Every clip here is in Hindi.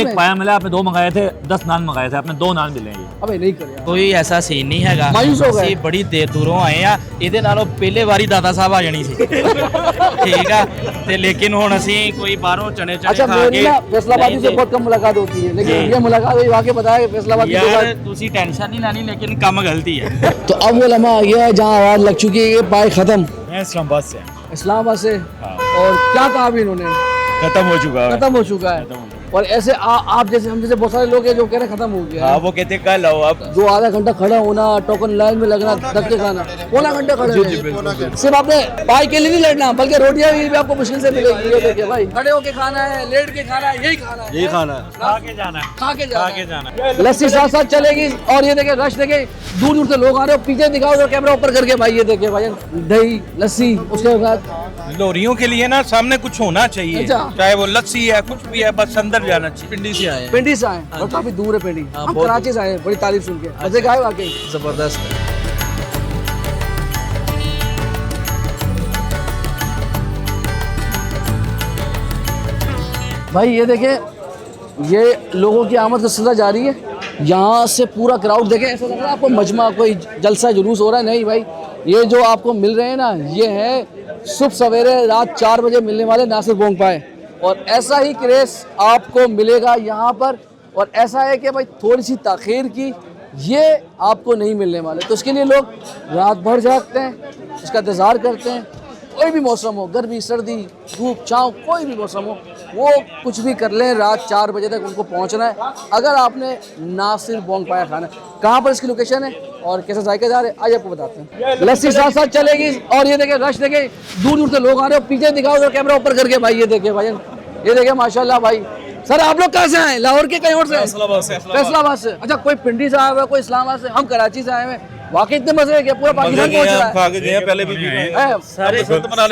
एक पाया मिला, आपने 2 मंगाए थे, 10 नान मंगाए थे, आपने 2 नान मिले हैं। अबे नहीं करे कोई ऐसा सीन नहीं हैगा, मायूस हो गए। ਅਸੀਂ ਬੜੀ ਦੇਰ ਦੂਰੋਂ ਆਏ ਆ, ਇਹਦੇ ਨਾਲੋਂ ਪਹਿਲੇ ਵਾਰੀ ਦਾਦਾ ਸਾਹਿਬ ਆ ਜਾਣੀ ਸੀ ਠੀਕ ਆ ਤੇ ਲੇਕਿਨ ਹੁਣ ਅਸੀਂ ਕੋਈ ਬਾਹਰੋਂ ਚਣੇ ਚਣੇ अच्छा ਖਾ मेरी के ना फैसलाबादी से बहुत कम मुलाकात होती है, लेकिन ये मुलाकात हुई, वाकई बताया फैसलाबादी के यार बाद। ਤੁਸੀਂ ਟੈਨਸ਼ਨ नहीं ਲੈਣੀ लेकिन ਕੰਮ गलती है। तो अब वो लम्हा आ गया है जहाँ आवाज लग चुकी है, ये पाए खत्म मैं इस्लामाबाद से इस्लामाबाद से। हाँ। और क्या कहा भी इन्होंने? खत्म हो चुका है। खत्म हो चुका है। और ऐसे आप जैसे हम जैसे बहुत सारे लोग हैं जो कह रहे हैं खत्म हो गया है। हाँ, वो कहते कल आओ आप। जो आधा घंटा खड़ा होना, टोकन लाइन में लगना, धक्के खाना, पौना घंटा खड़े रहे। सिर्फ आपने पाई के लिए नहीं लड़ना, बल्कि रोटियां भी आपको मुश्किल से मिलेगी। ये देखिए भाई, खड़े होके खाना है, लेट के खाना है, यही खाना है, यही खाना है, खा के जाना है, खा के खा के जाना जाना है। लस्सी साथ साथ चलेगी। और ये देखिए रश देखिए, दूर दूर से लोग आ रहे हो, पीछे दिखाओ तो कैमरा ऊपर करके भाई, ये देखिए भाई, दही लस्सी, उसके बाद लोरियों के लिए ना सामने कुछ होना चाहिए, अच्छा। चाहे वो लस्सी है कुछ भी है, बस अंदर जाना चाहिए। पिंडी से आए हैं। पिंडी से आए और काफी दूर है पिंडी। हम कराची से आए, बड़ी तारीफ सुन के मजे का है वाकई जबरदस्त है। भाई। ये देखें, ये लोगों की आमद का सिलसिला जारी है। यहाँ से पूरा क्राउड देखें, ऐसा लग रहा है आपको मजमा कोई जलसा जुलूस हो रहा है। नहीं भाई, ये जो आपको मिल रहे हैं ना, ये है सुबह सवेरे रात 4 बजे मिलने वाले नासिर बोंग पाए। और ऐसा ही क्रेज़ आपको मिलेगा यहाँ पर। और ऐसा है कि भाई थोड़ी सी ताख़ीर की, ये आपको नहीं मिलने वाले। तो इसके लिए लोग रात भर जागते हैं, इसका इंतज़ार करते हैं। कोई भी मौसम हो, गर्मी सर्दी धूप छाँव, कोई भी मौसम हो, वो कुछ भी कर लें, रात 4 बजे तक उनको पहुंचना है। अगर आपने नासिर बोंग पाया खाना, कहाँ पर इसकी लोकेशन है और कैसे जायकेदार है, आज आपको बताते हैं। लस्सी साथ साथ चलेगी। और ये देखें रश देखें, दूर दूर से लोग आ रहे हो, पीछे दिखाओ तो कैमरा ऊपर करके भाई, ये देखिए भाई, ये देखिए माशाल्लाह भाई। सर आप लोग कहाँ से आए? लाहौर के कहीं और से? फैसलाबाद से। अच्छा, कोई पिंडी से आया हुआ है, कोई इस्लामाबाद से, हम कराची से आए हैं। वाकई इतने मजे है कि पूरा पाकिस्तान पहुंच रहा है। पहले भी सारे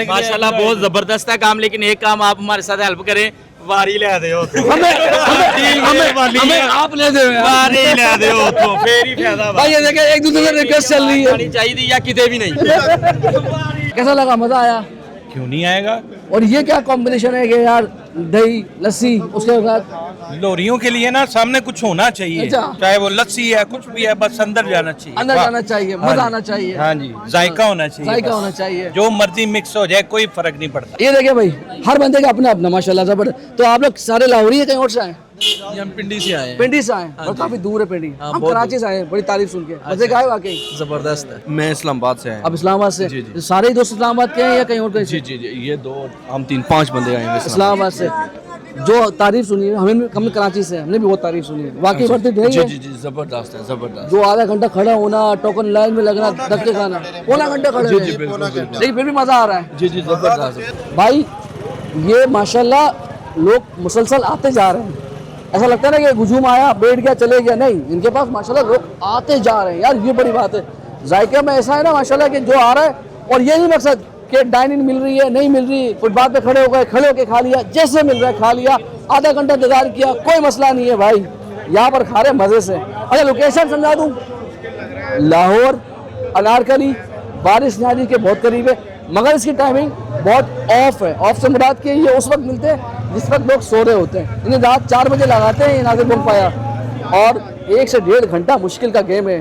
माशाल्लाह बहुत जबरदस्त है काम, लेकिन एक काम आप हमारे साथ हेल्प करें, वारी ले दे हमें आप ले दे वारी ले दे तो फिर ही फायदा भाई। ये देखें, एक दूसरे से रिक्वेस्ट चल रही है। चाहिए या किते भी नहीं। कैसा लगा? मजा आया? क्यों नहीं आएगा। और ये क्या कॉम्बिनेशन है कि यार, दही लस्सी, उसके बाद लोरियों के लिए ना सामने कुछ होना चाहिए, अच्छा। चाहे वो लस्सी है कुछ भी है, बस अंदर जाना चाहिए। अंदर जाना चाहिए, हाँ मजा जी। आना चाहिए। हाँ जी, जायका होना चाहिए, जायका बस। होना चाहिए। जो मर्जी मिक्स हो जाए कोई फर्क नहीं पड़ता। ये देखिए भाई, हर बंदे का अपना अपना माशाल्लाह जबरदस्त। तो आप लोग सारे लाहौरी है, कहीं और से आए? हम पिंडी से आए हैं। पिंडी से आए और काफी दूर है पिंडी। हम कराची से आए, बड़ी तारीफ सुन के मजे का है वाकई जबरदस्त है। मैं इस्लामाबाद से आया अब इस्लामाबाद से सारे ही दोस्त इस्लामाबाद के हैं या कहीं और के? जी जी जी, ये 2 हम 3-5 बंदे आए हैं इस्लामाबाद से। जो तारीफ सुनी है, हमने कराची से, हमने भी बहुत तारीफ सुनी है। वाकई बढ़ते जी थे जी जी, जबरदस्त है, जबरदस्त। जो आधा घंटा खड़ा होना, टोकन लाइन में लगना, धक्के खाना, पौना घंटा खड़े रहे। लेकिन फिर भी मजा आ रहा है जी जी, जबरदस्त भाई। ये माशाल्लाह लोग मुसलसल आते जा रहे हैं। ऐसा लगता है ना कि हुजूम आया, बैठ गया, चले गया। नहीं, इनके पास माशाल्लाह लोग आते जा रहे हैं यार, ये बड़ी बात है। जायके में ऐसा है ना माशाल्लाह कि जो आ रहा है, और ये नहीं मकसद कि डाइनिंग मिल रही है नहीं मिल रही, फुटपाथ पे खड़े हो गए, खड़े होके खा लिया, जैसे मिल रहा है खा लिया, आधा घंटा इंतजार किया, कोई मसला नहीं है भाई। यहाँ पर खा रहे मजे से। अच्छा, लोकेशन समझा दूँ, लाहौर अनारकली बारिश नाजी के बहुत करीब है, मगर इसकी टाइमिंग बहुत ऑफ है। ऑफ से मुराद के ये उस वक्त मिलते हैं जिस वक्त लोग सो रहे होते हैं। इन्हें रात 4 बजे लगाते हैं, ये नासिर बोंग पाया। और 1 से 1.5 घंटा मुश्किल का गेम है,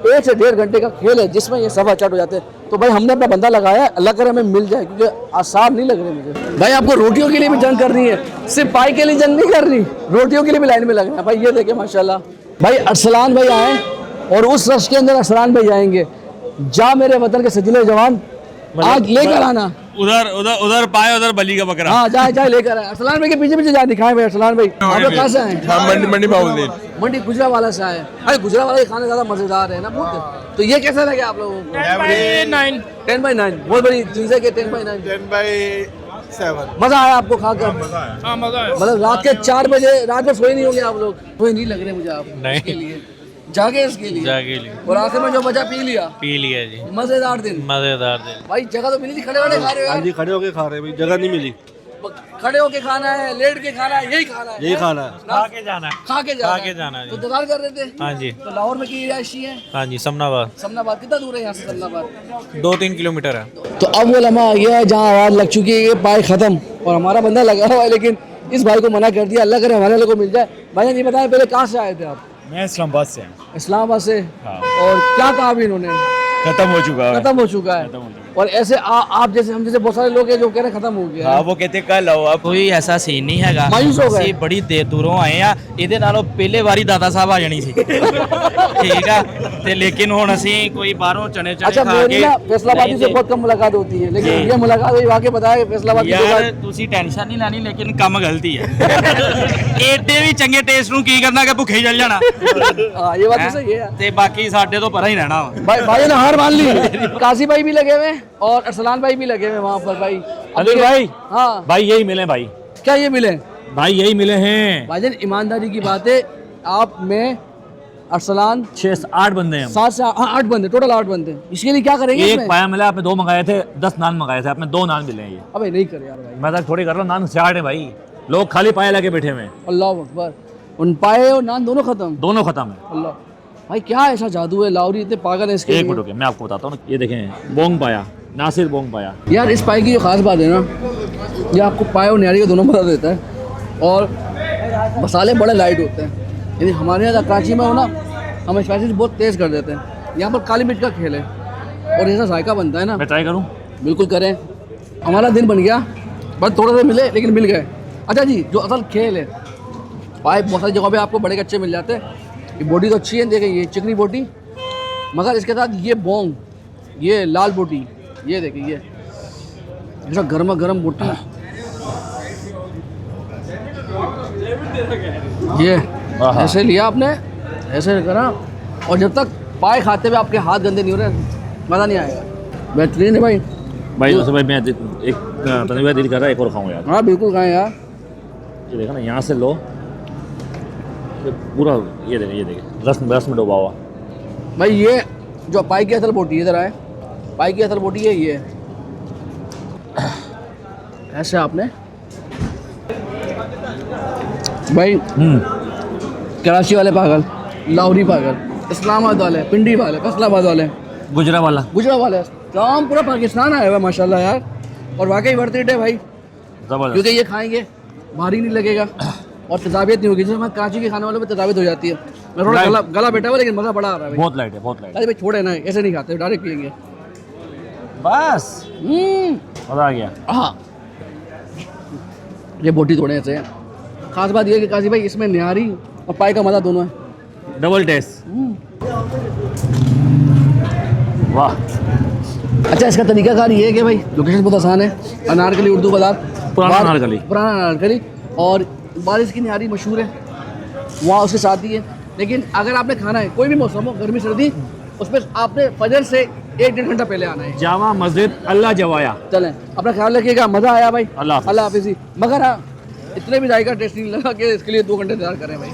1 से 1.5 घंटे का खेल है, जिसमें ये सवा चट हो जाते हैं। तो भाई हमने अपना बंदा लगाया, अल्लाह करे हमें मिल जाए, क्योंकि आसान नहीं लग रहे मुझे। भाई आपको रोटियों के लिए भी जंग करनी है, सिर्फ पाई के लिए जंग नहीं करनी, रोटियों के लिए भी लाइन में लगना है भाई। ये देखे माशाल्लाह भाई, अरसलान भाई आए और उस रश के अंदर अरसलान भाई आएंगे। जा मेरे वतन के सजीले जवान, आज लेकर आना। उधर उधर उधर पाए, उधर बली का बकरा। हाँ, जाए जाए लेकर आए। अरसलान भाई के पीछे पीछे जा दिखाए भाई। अरसलान भाई आप लोग कहाँ से आए? मंडी बाउल मंडी गुजरावाला से आए। अरे गुजरावाला के खाने ज़्यादा मज़ेदार है ना बहुत। तो ये कैसा लगे आप लोगों को? 10/9 बहुत बड़ी चीज़ है कि 10/9 10/7 मज़ा आया आपको खाकर? हाँ, मजा है। मतलब रात के 4 बजे, रात में सोए नहीं होंगे आप लोग? सोए नहीं लग रहे मुझे आप नहीं। इसके लिए जागे, इसके लिए जाके लिए और आखिर में जो बचा पी लिया। पी लिया जी, मज़ेदार दिन। मजेदार दिन। भाई जगह तो मिली थी, खड़े खड़े खा रहे हो यार। जी, खड़े होके खा रहे हैं भाई, जगह नहीं मिली। खड़े होके खाना है, लेट के खाना है, यही खाना है, यही खाना है। खा के जाना है। खा के खा के जाना है तो जी। इंतजार कर रहे थे? हाँ जी। तो लाहौर में की रिहायशी है? हाँ जी, समनाबाद समनाबाद कितना दूर है यहाँ से? समनाबाद 2-3 किलोमीटर है। तो अब वो लम्हा आ गया है जहाँ आवाज़ लग चुकी है, ये पाए ख़त्म और हमारा बंदा लगा हुआ है, लेकिन इस भाई को मना कर दिया, अल्लाह करे हमारे वाले को मिल जाए। भाई ये बताएं पहले कहाँ से आए थे आप? मैं इस्लामाबाद से हूँ। इस्लामाबाद से। हाँ। और क्या कहा अभी इन्होंने? खत्म हो चुका है। खत्म हो चुका है। और ऐसे आप जैसे हम जैसे बहुत सारे लोग हैं जो कह रहे हैं खत्म हो गया हाँ है। वो कहते कल आओ आप। ਕੋਈ ਐਸਾ ਸੀਨ ਨਹੀਂ ਹੈਗਾ। ਮਾਯੂਸ ਹੋ ਗਏ। ਅਸੀਂ ਬੜੀ ਦੇਰ ਦੂਰੋਂ ਆਏ ਆ, ਇਹਦੇ ਨਾਲੋਂ ਪਹਿਲੇ ਵਾਰੀ ਦਾਦਾ ਸਾਹਿਬ ਆ ਜਾਣੀ ਸੀ। ਠੀਕ ਆ, ਤੇ ਲੇਕਿਨ ਹੁਣ ਅਸੀਂ ਕੋਈ ਬਾਹਰੋਂ ਚਨੇ अच्छा ਖਾ मेरी ਕੇ ना फैसलाबादी से बहुत कम मुलाकात होती है, लेकिन ये मुलाकात हुई वाकई बताया कि फैसलाबादी के ਯਾਰ बाद ਤੁਸੀਂ ਟੈਨਸ਼ਨ ਨਹੀਂ ਲੈਣੀ, ਲੇਕਿਨ ਕੰਮ ਗਲਤੀ ਹੈ। ਏਡੇ ਵੀ ਚੰਗੇ ਟੇਸਟ ਨੂੰ ਕੀ ਕਰਨਾ ਕਿ ਭੁੱਖੇ ਹੀ ਚੱਲ ਜਾਣਾ। हाँ ये बात तो सही है। ਤੇ ਬਾਕੀ ਸਾਡੇ ਤੋਂ ਪਰਾਂ ਹੀ ਰਹਿਣਾ ਵਾ। भाई ने हार मान ली। काजी भाई भी लगे हुए हैं और अरसलान भाई भी लगे हुए हैं वहाँ पर भाई। अनिल भाई, हाँ भाई यही मिले भाई, क्या ये मिले? भाई यही मिले हैं। भाईजान ईमानदारी की बात है, आप में अरसलान 6 से 8 बंदे हैं हम। 7 से 8 बंदे, टोटल 8 बंदे। इसके लिए क्या करेंगे एक इसमें? पाया मिला, आपने 2 मंगाए थे, 10 नान मंगाए थे, आपने 2 नान मिले हैं ये। अबे नहीं कर यार भाई, मैं तो थोड़ी कर रहा हूँ, नान 60 है भाई, लोग खाली पाया लगे बैठे हुए हैं, अल्लाह अकबर। उन पाए और नान दोनों खत्म। दोनों खत्म है। अल्लाह भाई क्या ऐसा जादू है, लाहौरी इतने पागल है इसके एक लिए। मिनट हो गया, मैं आपको बताता हूँ। ये देखें, बोंग पाया, नासिर बोंग पाया। यार इस पाए की जो खास बात है ना, ये आपको पाए और न्यारी का दोनों मजा देता है और मसाले बड़े लाइट होते हैं। यदि हमारे यहाँ कराची में हो ना, हम स्पाइसेस बहुत तेज़ कर देते हैं। यहाँ पर काली मिर्च का खेल है और ऐसा जायका बनता है ना। मैं ट्राई करूँ? बिल्कुल करें, हमारा दिन बन गया। बस थोड़ा सा मिले लेकिन मिल गए। अच्छा जी, जो असल खेल है, पाए बहुत सारी जगहों पे आपको बड़े कच्चे मिल जाते हैं। ये बोटी तो अच्छी है, देखें ये चिकनी बोटी, मगर इसके साथ ये बोंग, ये लाल बोटी, ये देखें ये ऐसा गर्मा गर्म बोटी, ये ऐसे लिया आपने, ऐसे करा, और जब तक पाए खाते हुए आपके हाथ गंदे नहीं हो रहे, मज़ा नहीं आएगा। बेहतरीन है भाई। भाई वैसे भाई मैं एक तनवीर दिल कर रहा है, एक और खाऊँ यार। हाँ बिल्कुल खाएं यार। ये देखा ना, यहाँ से लो, ये पूरा ये देखें रस में डूबा हुआ। भाई ये जो पाई की असल बोटी इधर आए, पाई की असल बोटी है ये, ऐसे आपने भाई कराची वाले पागल, लाहौरी पागल, इस्लामाबाद वाले, पिंडी वाले, फैसलाबाद वाले, गुजरा वाला, गुजरात वाले, तमाम पूरा पाकिस्तान आया हुआ है माशाल्लाह यार। और वाकई वर्थ इट है भाई, जबरदस्त। क्योंकि ये खाएंगे भारी नहीं लगेगा और तजाबियत नहीं होगी। जैसे हमारे कराची के खाने वालों में तजाबियत हो जाती है। मैं थोड़ा गला बैठा हुआ लेकिन मज़ा बड़ा आ रहा है भाई। बहुत लाइट है, बहुत लाइट है। अरे भाई छोड़े ना, ऐसे नहीं खाते, डायरेक्ट पियेंगे। बस मज़ा आ गया। हाँ ये बोटी थोड़े ऐसे हैं। खास बात ये है कि काजी भाई इसमें निहारी और पाई का मज़ा दोनों है। Double test. वाह। अच्छा इसका तरीकाकार ये है कि भाई लोकेशन बहुत आसान है। अनारकली उर्दू बाज़ार, पुराना अनारकली, पुराना अनारकली, और बारिश की निहारी मशहूर है वहाँ, उसके साथ ही है। लेकिन अगर आपने खाना है कोई भी मौसम हो, गर्मी सर्दी, उस पर आपने फजर से 1-1.5 घंटा पहले आना है। जामा मस्जिद अल्लाह जवाया। चलें, अपना ख्याल रखिएगा। मज़ा आया भाई, अल्लाह हाफ़िज़। अल्लाह हाफिज़। मगर हाँ, इतने भी जायका टेस्ट नहीं लगा कि इसके लिए 2 घंटे इंतजार करें भाई।